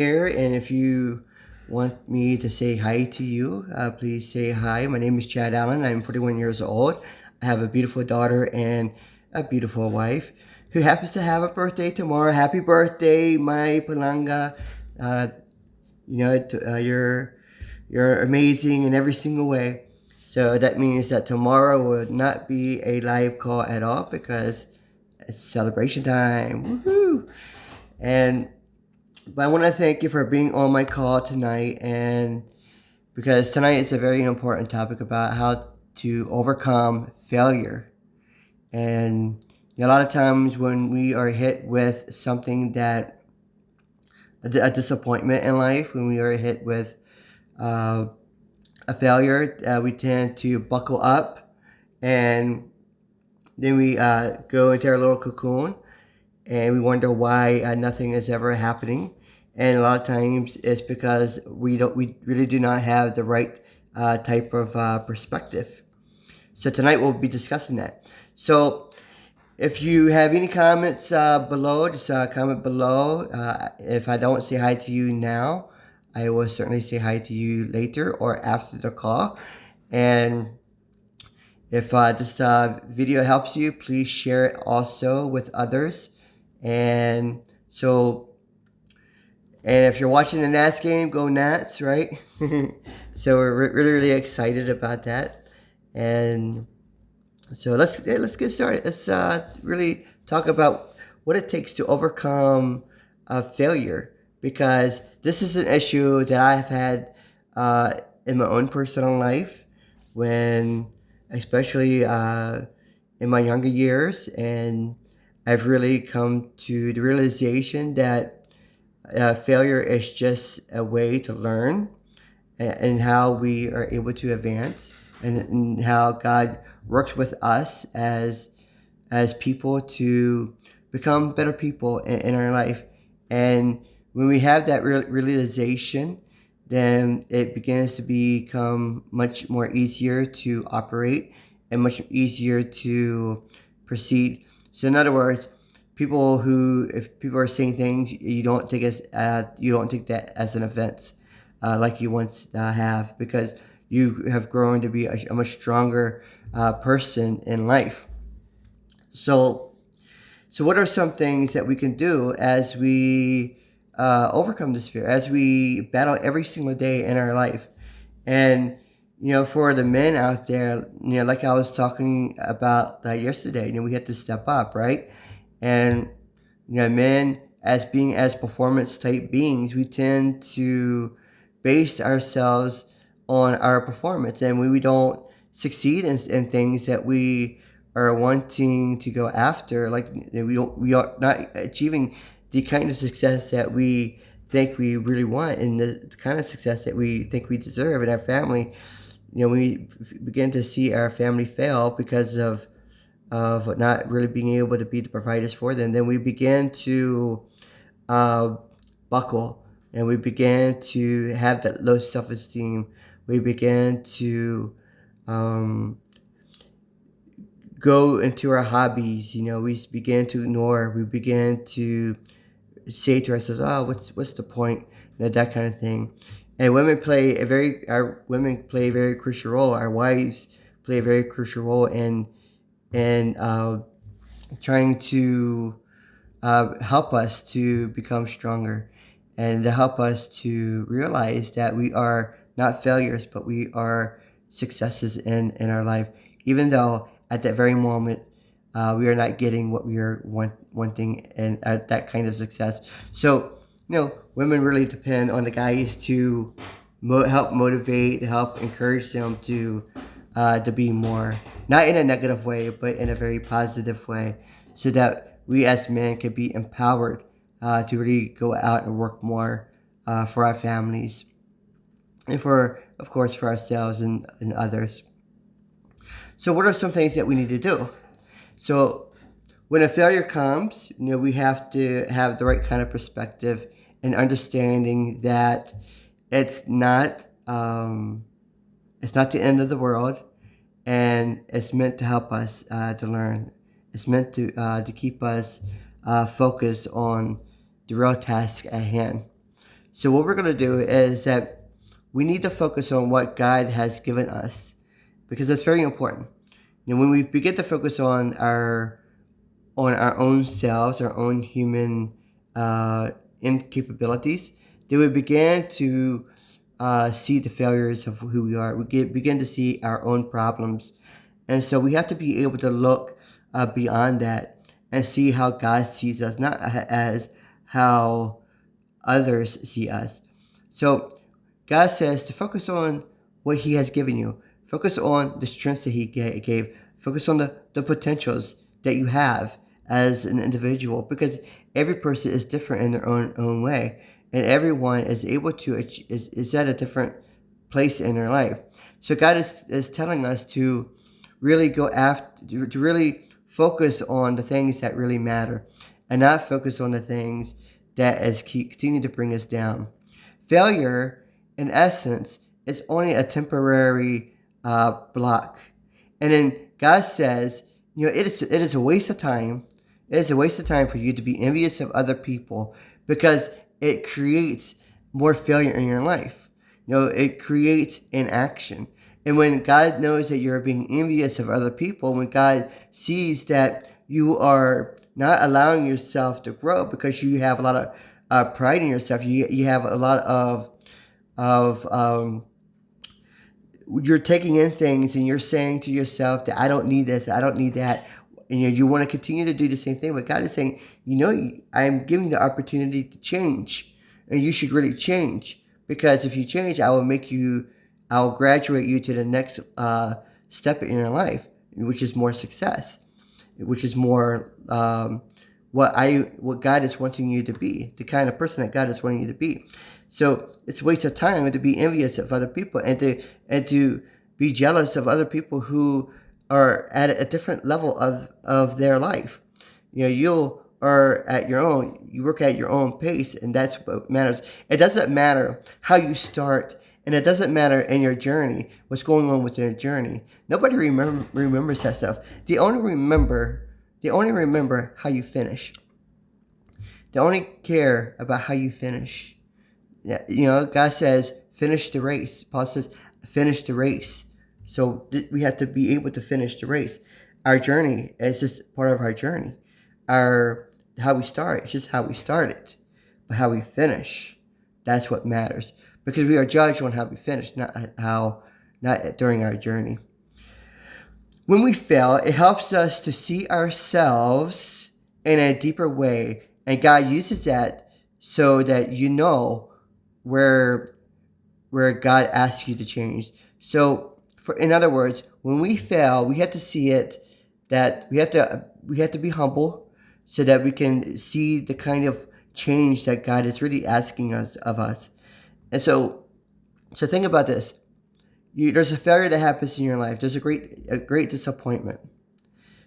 Here, and if you want me to say hi to you, please say hi. My name is Chad Allen. I'm 41 years old. I have a beautiful daughter and a beautiful wife who happens to have a birthday tomorrow. Happy birthday, my Palanga. Uh, you're amazing in every single way. So that means that tomorrow will not be a live call at all because it's celebration time. Woohoo! And but I want to thank you for being on my call tonight, and because tonight is a very important topic about how to overcome failure. And a lot of times when we are hit with something that a disappointment in life, when we are hit with uh, a failure, we tend to buckle up, and then we go into our little cocoon, and we wonder why nothing is ever happening. And a lot of times it's because we really do not have the right type of perspective. So tonight we'll be discussing that. So if you have any comments below, just comment below. If I don't say hi to you now, I will certainly say hi to you later or after the call. And if this video helps you, please share it also with others. And so, and if you're watching the Nats game, go Nats, right? So we're really, really excited about that. And so let's get started. Let's really talk about what it takes to overcome failure, because this is an issue that I've had in my own personal life, when especially in my younger years, and I've really come to the realization that failure is just a way to learn, and how we are able to advance, and how God works with us as people to become better people in our life. And when we have that realization, then it begins to become much more easier to operate and much easier to proceed. So in other words, if people are saying things, you don't take that as an offense, like you once have, because you have grown to be a much stronger person in life. So, so what are some things that we can do as we overcome this fear, as we battle every single day in our life? And for the men out there, like I was talking about yesterday, we have to step up, right? And men, as being as performance type beings, we tend to base ourselves on our performance, and when we don't succeed in things that we are wanting to go after, like we are not achieving the kind of success that we think we really want, and the kind of success that we think we deserve in our family. We begin to see our family fail because of not really being able to be the providers for them. Then we begin to uh, buckle, and we began to have that low self-esteem. We began to um, go into our hobbies. We began to ignore. We began to say to ourselves, "Oh, what's the point?" That kind of thing. And our women play a very crucial role. Our wives play a very crucial role in trying to help us to become stronger, and to help us to realize that we are not failures, but we are successes in our life, even though at that very moment we are not getting what we are wanting, and that kind of success. So, women really depend on the guys to help motivate, help encourage them to be more, not in a negative way, but in a very positive way, so that we as men can be empowered to really go out and work more for our families, and of course, for ourselves and others. So, what are some things that we need to do? So, when a failure comes, we have to have the right kind of perspective and understanding that it's not um, it's not the end of the world, and it's meant to help us to learn. It's meant to keep us focused on the real task at hand. So what we're going to do is that we need to focus on what God has given us, because that's very important. When we begin to focus on our own selves, our own human incapabilities, then we begin to see the failures of who we are. We begin to see our own problems. And so we have to be able to look beyond that and see how God sees us, not as how others see us. So God says to focus on what He has given you. Focus on the strengths that He gave. Focus on the potentials that you have as an individual, because every person is different in their own way, and everyone is able to is at a different place in their life. So God is telling us to really go after, to really focus on the things that really matter, and not focus on the things that is continue to bring us down. Failure, in essence, is only a temporary block. And then God says, it is a waste of time. It is a waste of time for you to be envious of other people, because it creates more failure in your life. It creates inaction. And when God knows that you're being envious of other people, when God sees that you are not allowing yourself to grow because you have a lot of pride in yourself, you have a lot of you're taking in things and you're saying to yourself that I don't need this, I don't need that, and you want to continue to do the same thing. But God is saying, I'm giving you the opportunity to change, and you should really change, because if you change, I'll graduate you to the next step in your life, which is more success, which is more what God is wanting you to be, the kind of person that God is wanting you to be. So it's a waste of time to be envious of other people and to be jealous of other people who are at a different level of their life. You are at your own, you work at your own pace, and that's what matters. It doesn't matter how you start, and it doesn't matter in your journey, what's going on with your journey. Nobody remembers that stuff. They only remember how you finish. They only care about how you finish. Yeah, God says, finish the race. Paul says, finish the race. So we have to be able to finish the race. Our journey is just part of our journey. How we start, it's just how we started. But how we finish, that's what matters. Because we are judged on how we finish, not during our journey. When we fail, it helps us to see ourselves in a deeper way. And God uses that so that where God asks you to change. So, in other words, when we fail, we have to see it, that we have to be humble, so that we can see the kind of change that God is really asking of us. And so think about this. There's a failure that happens in your life. There's a great disappointment.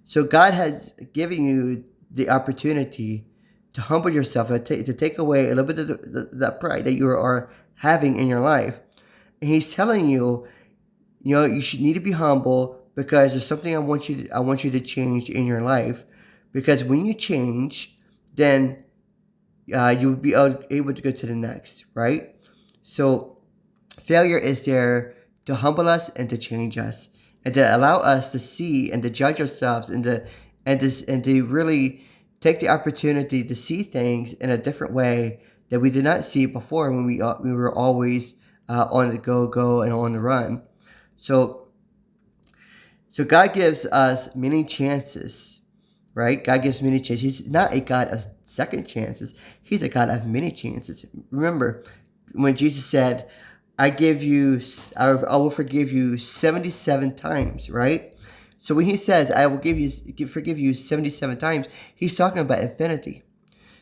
So God has given you the opportunity to humble yourself, to take away a little bit of the pride that you are having in your life. And He's telling you, you should need to be humble, because there's something I want you to change in your life. Because when you change, then you'll be able to go to the next, right? So failure is there to humble us and to change us, and to allow us to see and to judge ourselves, and to really take the opportunity to see things in a different way that we did not see before, when we were always on the go and on the run. So God gives us many chances, right? God gives many chances. He's not a God of second chances. He's a God of many chances. Remember, when Jesus said, I will forgive you 77 times, right? So when He says, I will forgive you 77 times, He's talking about infinity.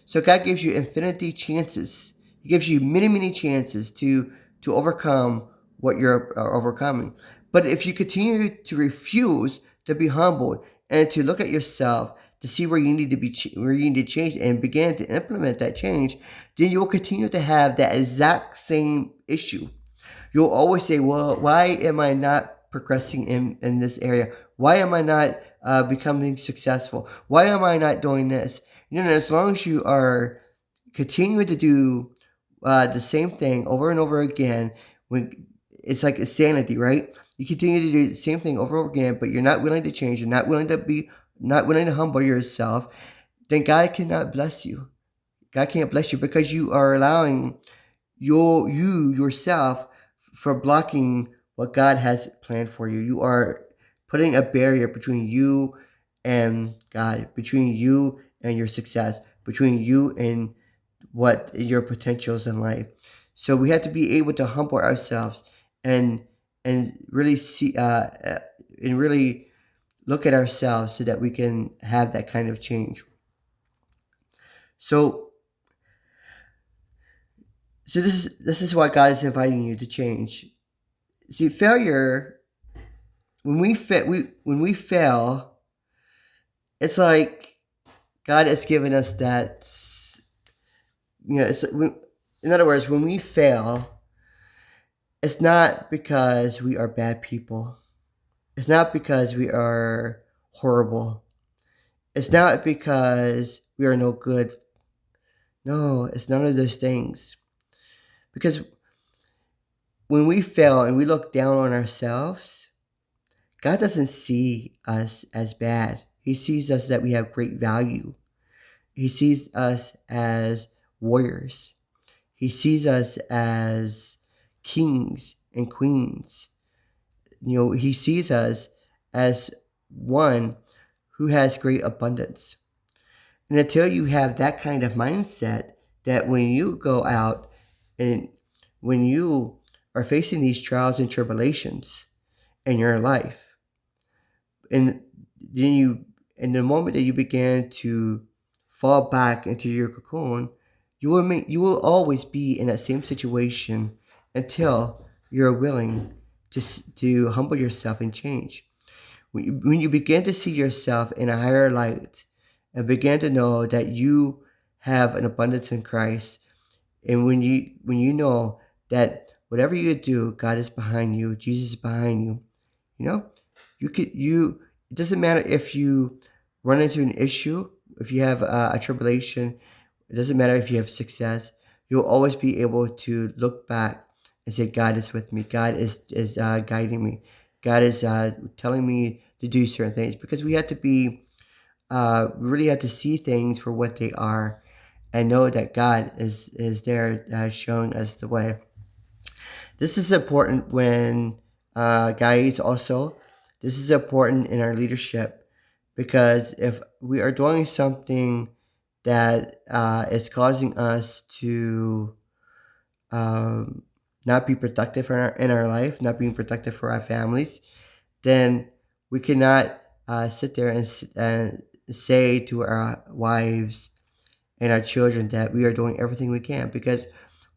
So God gives you infinity chances. He gives you many, many chances to overcome what you're overcoming. But if you continue to refuse to be humbled and to look at yourself, to see where you need to change, and begin to implement that change, then you will continue to have that exact same issue. You'll always say, well, why am I not progressing in this area? Why am I not becoming successful? Why am I not doing this? As long as you are continuing to do the same thing over and over again, when it's like insanity, right? You continue to do the same thing over and over again, but you're not willing to change, you're not willing to humble yourself, then God cannot bless you. God can't bless you because you are allowing you yourself for blocking what God has planned for you. You are putting a barrier between you and God, between you and your success, between you and what your potentials in life. So we have to be able to humble ourselves and really see and really look at ourselves so that we can have that kind of change. So this is why God is inviting you to change. See, failure, when we fail, it's like God has given us that. In other words, when we fail, it's not because we are bad people. It's not because we are horrible. It's not because we are no good. No, it's none of those things. Because when we fail and we look down on ourselves, God doesn't see us as bad. He sees us that we have great value. He sees us as warriors. He sees us as kings and queens. He sees us as one who has great abundance. And until you have that kind of mindset, that when you go out and when you are facing these trials and tribulations in your life, and then in the moment that you begin to fall back into your cocoon, you will always be in that same situation until you're willing to humble yourself and change. When you begin to see yourself in a higher light and begin to know that you have an abundance in Christ, and when you know that whatever you do, God is behind you, Jesus is behind you, you know, it doesn't matter if you run into an issue, if you have a tribulation, it doesn't matter if you have success, you'll always be able to look back and say, God is with me. God is guiding me. God is telling me to do certain things, because we have to we really have to see things for what they are and know that God is there showing us the way. This is important when guys also. This is important in our leadership, because if we are doing something that is causing us to um, not be productive in our life, not being productive for our families, then we cannot sit there and say to our wives and our children that we are doing everything we can, because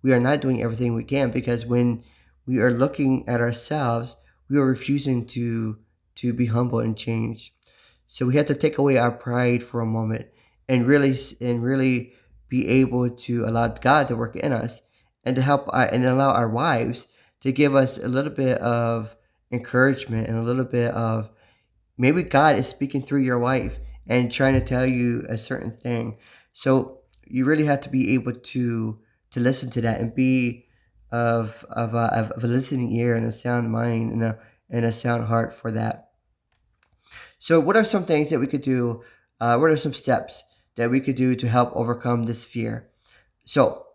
we are not doing everything we can, because when we are looking at ourselves, we are refusing to be humble and change. So we have to take away our pride for a moment and really be able to allow God to work in us and to help and allow our wives to give us a little bit of encouragement and a little bit of, maybe God is speaking through your wife and trying to tell you a certain thing. So you really have to be able to listen to that and be of a listening ear and a sound mind and a sound heart for that. So what are some things that we could do? What are some steps that we could do to help overcome this fear? So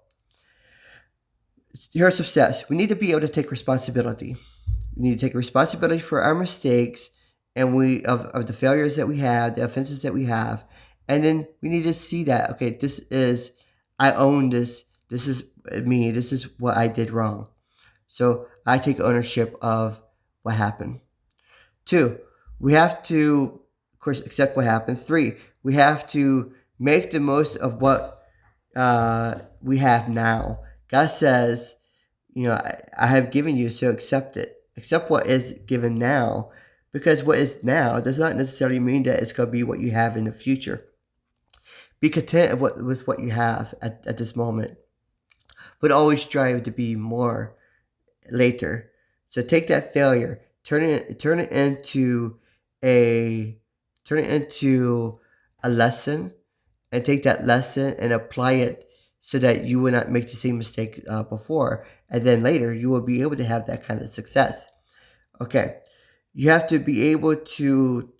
here's some steps. We need to be able to take responsibility. We need to take responsibility for our mistakes and of the failures that we have, the offenses that we have. And then we need to see that, okay, I own this. This is me. This is what I did wrong. So I take ownership of what happened. 2, we have to, of course, accept what happened. 3, we have to make the most of what we have now. God says, I have given you, so accept it. Accept what is given now, because what is now does not necessarily mean that it's going to be what you have in the future. Be content with what you have at this moment, but always strive to be more later. So take that failure, turn it into a turn it into a lesson, and take that lesson and apply it so that you will not make the same mistake before. And then later, you will be able to have that kind of success. Okay. You have to be able to,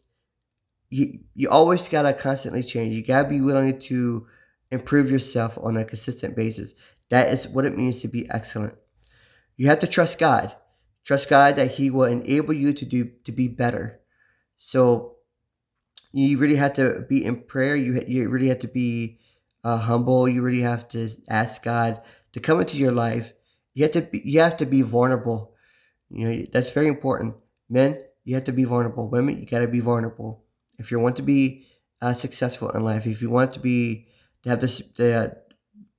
you always got to constantly change. You got to be willing to improve yourself on a consistent basis. That is what it means to be excellent. You have to trust God. Trust God that He will enable you to be better. So you really have to be in prayer. You really have to be humble. You really have to ask God to come into your life. You have to be vulnerable. That's very important. Men, you have to be vulnerable. Women, you got to be vulnerable. If you want to be successful in life, if you want to have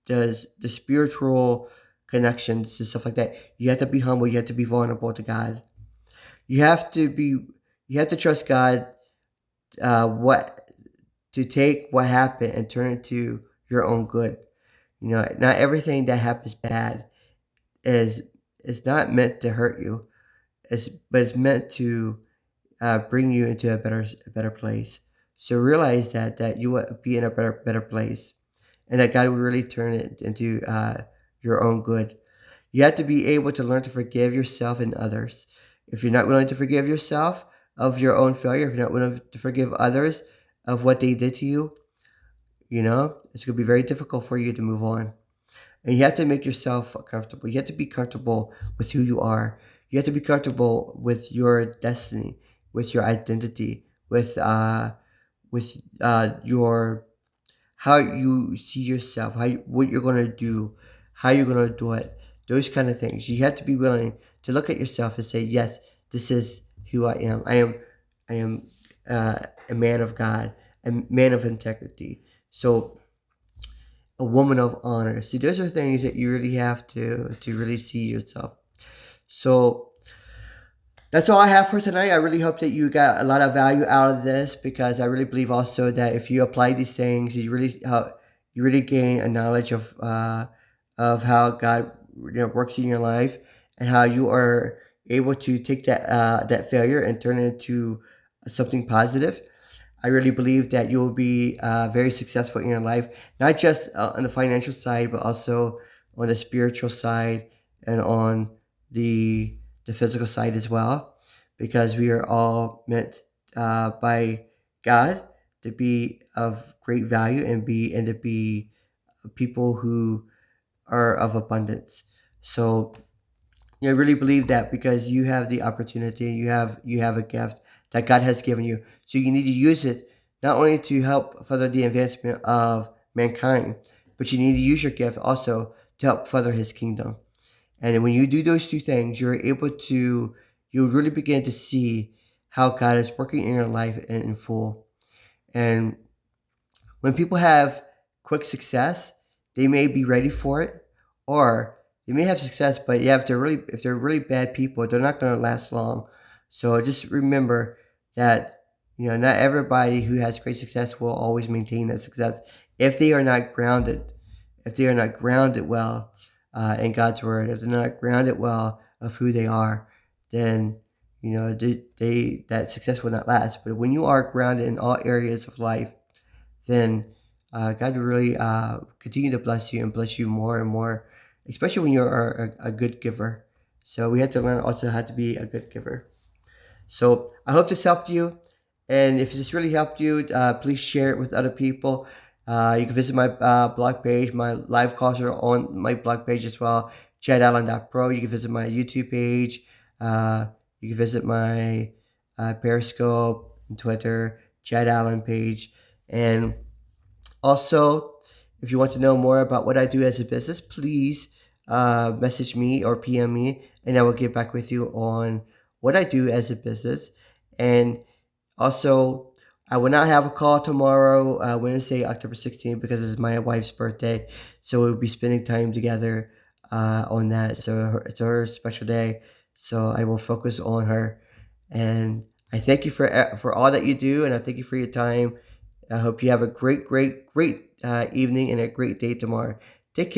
the spiritual connections and stuff like that, you have to be humble. You have to be vulnerable to God. You have to be. You have to trust God. What to take what happened and turn it to your own good. Not everything that happens bad is not meant to hurt you. But it's meant to bring you into a better place. So realize that you will be in a better place, and that God will really turn it into your own good. You have to be able to learn to forgive yourself and others. If you're not willing to forgive yourself of your own failure, if you're not willing to forgive others of what they did to you, it's going to be very difficult for you to move on. And you have to make yourself comfortable. You have to be comfortable with who you are. You have to be comfortable with your destiny, with your identity, with your how you see yourself, what you're gonna do, how you're gonna do it. Those kind of things. You have to be willing to look at yourself and say, "Yes, this is who I am. I am a man of God, a man of integrity." So a woman of honor. See, those are things that you really have to really see yourself. So that's all I have for tonight. I really hope that you got a lot of value out of this, because I really believe also that if you apply these things, you really gain a knowledge of how God works in your life, and how you are able to take that failure and turn it into something positive. I really believe that you will be very successful in your life, not just on the financial side, but also on the spiritual side and on the physical side as well, because we are all meant by God to be of great value and to be people who are of abundance. So I really believe that, because you have the opportunity, you have a gift that God has given you. So you need to use it not only to help further the advancement of mankind, but you need to use your gift also to help further His kingdom. And when you do those two things, you'll really begin to see how God is working in your life in full. And when people have quick success, they may be ready for it, or they may have success, but if they're really bad people, they're not going to last long. So just remember that not everybody who has great success will always maintain that success if they are not grounded, well in God's word. If they're not grounded well of who they are, then that success will not last. But when you are grounded in all areas of life, then God will really continue to bless you and bless you more and more, especially when you're a good giver. So we have to learn also how to be a good giver. So I hope this helped you. And if this really helped you, please share it with other people. You can visit my blog page. My live calls are on my blog page as well, chadallen.pro. You can visit my YouTube page. You can visit my Periscope and Twitter, Chad Allen page. And also, if you want to know more about what I do as a business, please message me or PM me, and I will get back with you on what I do as a business. And also, I will not have a call tomorrow, Wednesday, October 16th, because it's my wife's birthday. So we'll be spending time together on that. So it's her special day. So I will focus on her. And I thank you for all that you do, and I thank you for your time. I hope you have a great evening and a great day tomorrow. Take care.